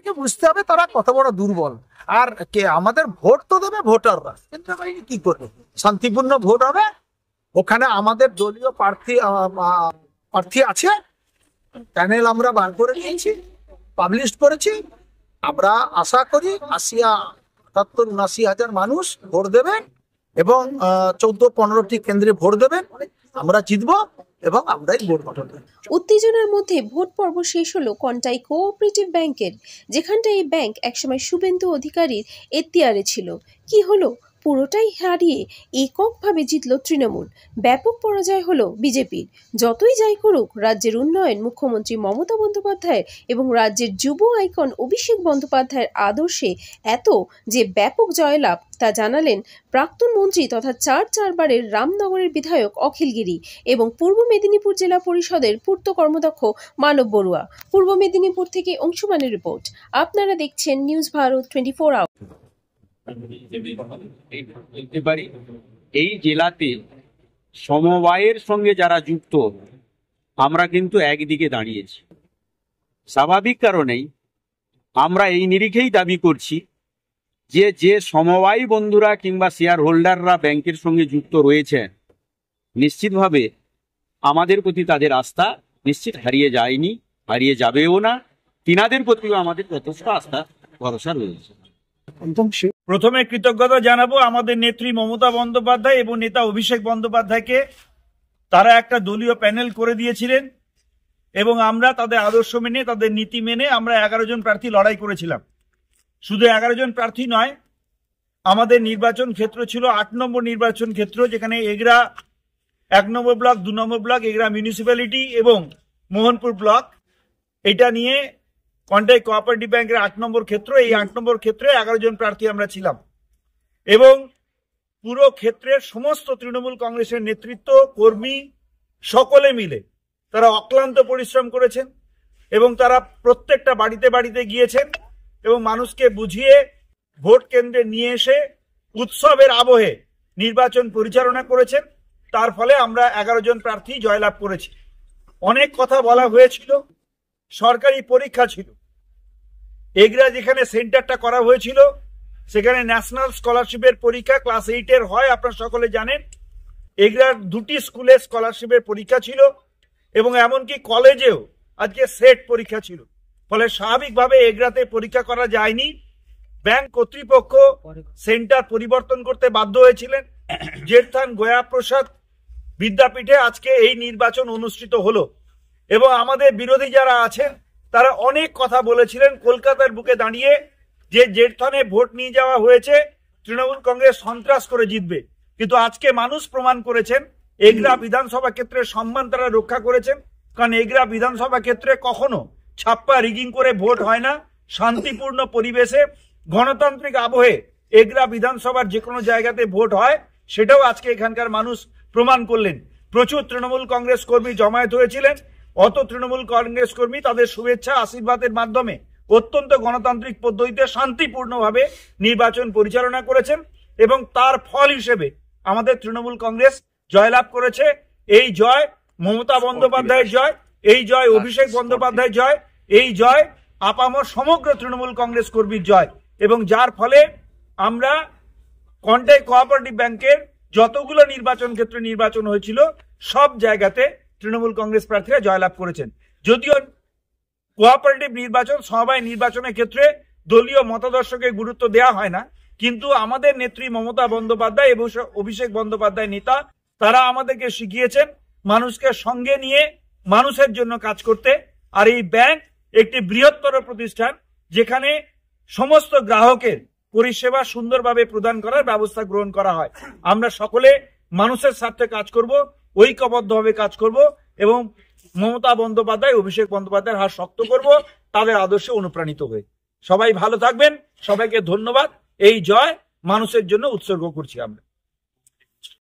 তাদেরকে বুঝতে হবে তারা কত বড় দুর্বল। আর কে আমাদের ভোট তো দেবে ভোটাররা, কেন্দ্রীয় বাহিনী কি করবে? শান্তিপূর্ণ ভোট হবে, ওখানে আমাদের দলীয় প্রার্থী আছে, প্যানেল আমরা বার করে নিয়েছি, পাবলিশ করেছি। আমরা আশা করি 78-79 হাজার মানুষ ভোট দেবেন এবং 14-15টি কেন্দ্রে ভোট দেবেন। আমরা জিতবো এবং আমরাই ভোট গঠন করব। উত্তেজনার মধ্যে ভোট পর্ব শেষ হলো কন্টাই কোঅপারেটিভ ব্যাংকের, যেখানটা এই ব্যাংক একসময় শুভেন্দু অধিকারীর এখতিয়ারে ছিল। কি হলো? পুরোটাই হারিয়ে এককভাবে জিতল তৃণমূল। ব্যাপক পরাজয় হলো বিজেপির। যতই যাই করুক, রাজ্যের উন্নয়ন মুখ্যমন্ত্রী মমতা বন্দ্যোপাধ্যায়ের এবং রাজ্যের যুব আইকন অভিষেক বন্দ্যোপাধ্যায়ের আদর্শে এত যে ব্যাপক জয়লাভ তা জানালেন প্রাক্তন মন্ত্রী তথা চারবারের রামনগরের বিধায়ক অখিল গিরি এবং পূর্ব মেদিনীপুর জেলা পরিষদের পূর্ত কর্মদক্ষ মানব বড়ুয়া। পূর্ব মেদিনীপুর থেকে অংশুমানের রিপোর্ট। আপনারা দেখছেন নিউজ ভারত 24 আওয়ার। এই জেলাতে সমবায়ের সঙ্গে যারা যুক্ত, আমরা কিন্তু একদিকে দাঁড়িয়েছি। স্বাভাবিক কারণেই আমরা এই নিরিখেই দাবি করছি যে সমবায় বন্ধুরা কিংবা শেয়ার হোল্ডাররা ব্যাংকের সঙ্গে যুক্ত রয়েছেন, নিশ্চিতভাবে আমাদের প্রতি তাদের আস্থা নিশ্চিত হারিয়ে যায়নি, হারিয়ে যাবেও না। তিনাদের প্রতিও আমাদের যথেষ্ট আস্থা ভরসা রয়েছে। প্রথমে কৃতজ্ঞতা জানাবো আমাদের নেত্রী মমতা বন্দ্যোপাধ্যায় এবং নেতা অভিষেক বন্দ্যোপাধ্যায়কে। তারা একটা দলীয় প্যানেল করে দিয়েছিলেন এবং আমরা তাদের আদর্শ মেনে, তাদের নীতি মেনে আমরা 11 জন প্রার্থী লড়াই করেছিলাম। শুধু 11 জন প্রার্থী নয়, আমাদের নির্বাচন ক্ষেত্র ছিল 8 নম্বর নির্বাচন ক্ষেত্র, যেখানে এগরা 1 নম্বর ব্লক, 2 নম্বর ব্লক, এগরা মিউনিসিপ্যালিটি এবং মোহনপুর ব্লক। এটা নিয়ে কন্টাই কোঅপারেটিভ ব্যাংকের 8 নম্বর ক্ষেত্র। এই 8 নম্বর ক্ষেত্রে 11 জন প্রার্থী আমরা ছিলাম এবং পুরো ক্ষেত্রের সমস্ত তৃণমূল কংগ্রেসের নেতৃত্ব, কর্মী সকলে মিলে তারা অক্লান্ত পরিশ্রম করেছেন এবং তারা প্রত্যেকটা বাড়িতে বাড়িতে গিয়েছেন এবং মানুষকে বুঝিয়ে ভোট কেন্দ্রে নিয়ে এসে উৎসবের আবহে নির্বাচন পরিচালনা করেছেন। তার ফলে আমরা 11 জন প্রার্থী জয়লাভ করেছি। অনেক কথা বলা হয়েছিল, সরকারি পরীক্ষা ছিল। এগরা যেখানে সেন্টারটা করা হয়েছিল সেখানে ন্যাশনাল স্কলারশিপের পরীক্ষা ক্লাস 8-এর হয়, আপনারা সকলে জানেন। এগরার 2টি স্কুলে স্কলারশিপের পরীক্ষা ছিল এবং এমনকি কলেজেও আজকে সেট পরীক্ষা ছিল। ফলে স্বাভাবিকভাবে এগরাতে পরীক্ষা করা যায়নি। ব্যাংক কর্তৃপক্ষ সেন্টার পরিবর্তন করতে বাধ্য হয়েছিলেন। জেঠথান গয়া প্রসাদ বিদ্যাপীঠে আজকে এই নির্বাচন অনুষ্ঠিত হলো এবং আমাদের বিরোধী যারা আছেন তারা অনেক কথা বলেছিলেন কলকাতার বুকে দাঁড়িয়ে যে জেঠথানে ভোট নিয়ে যাওয়া হয়েছে, তৃণমূল কংগ্রেস সন্ত্রাস করে জিতবে। কিন্তু আজকে মানুষ প্রমাণ করেছেন এগরা বিধানসভা ক্ষেত্রে সম্মান তারা রক্ষা করেছেন, কারণ এগরা বিধানসভা ক্ষেত্রে কখনো ছাপ্পা রিগিং করে ভোট হয় না। শান্তিপূর্ণ পরিবেশে গণতান্ত্রিক আবহে এগরা বিধানসভার যে কোনো জায়গাতে ভোট হয়, সেটাও আজকে এখানকার মানুষ প্রমাণ করলেন। প্রচুর তৃণমূল কংগ্রেস কর্মী জমায়েত হয়েছিলেন। অত তৃণমূল কংগ্রেস কর্মী তাদের শুভেচ্ছা আশীর্বাদের মাধ্যমে অত্যন্ত গণতান্ত্রিক পদ্ধতিতে শান্তিপূর্ণভাবে নির্বাচন পরিচালনা করেছেন এবং তার ফল হিসেবে আমাদের তৃণমূল কংগ্রেস জয়লাভ করেছে। এই জয় মমতা বন্দ্যোপাধ্যায়ের জয়, এই জয় অভিষেক বন্দ্যোপাধ্যায়ের জয়, এই জয় আপামর সমগ্র তৃণমূল কংগ্রেস কর্মীর জয় এবং যার ফলে আমরা কন্টাই কোঅপারেটিভ ব্যাংকের যতগুলো নির্বাচন ক্ষেত্রে নির্বাচন হয়েছিল সব জায়গাতে তৃণমূল কংগ্রেস প্রার্থীরা জয়লাভ করেছেন। যদিও কোঅপারেটিভ নির্বাচন, সমবায় নির্বাচনের ক্ষেত্রে দলীয় মতাদর্শকে গুরুত্ব দেওয়া হয় না, কিন্তু আমাদের নেত্রী মমতা বন্দ্যোপাধ্যায় এবং অভিষেক বন্দ্যোপাধ্যায় নেতা তারা আমাদেরকে শিখিয়েছেন মানুষকে সঙ্গে নিয়ে মানুষের জন্য কাজ করতে। আর এই ব্যাংক একটি বৃহত্তর প্রতিষ্ঠান যেখানে সমস্ত গ্রাহকের পরিষেবা সুন্দরভাবে প্রদান করার ব্যবস্থা গ্রহণ করা হয়। আমরা সকলে মানুষের স্বার্থে কাজ করব, ঐক্যবদ্ধভাবে কাজ করব এবং মমতা বন্দ্যোপাধ্যায় অভিষেক বন্দ্যোপাধ্যায়ের হাত শক্ত করব তাদের আদর্শে অনুপ্রাণিত হয়ে। সবাই ভালো থাকবেন, সবাইকে ধন্যবাদ। এই জয় মানুষের জন্য উৎসর্গ করছি আমরা।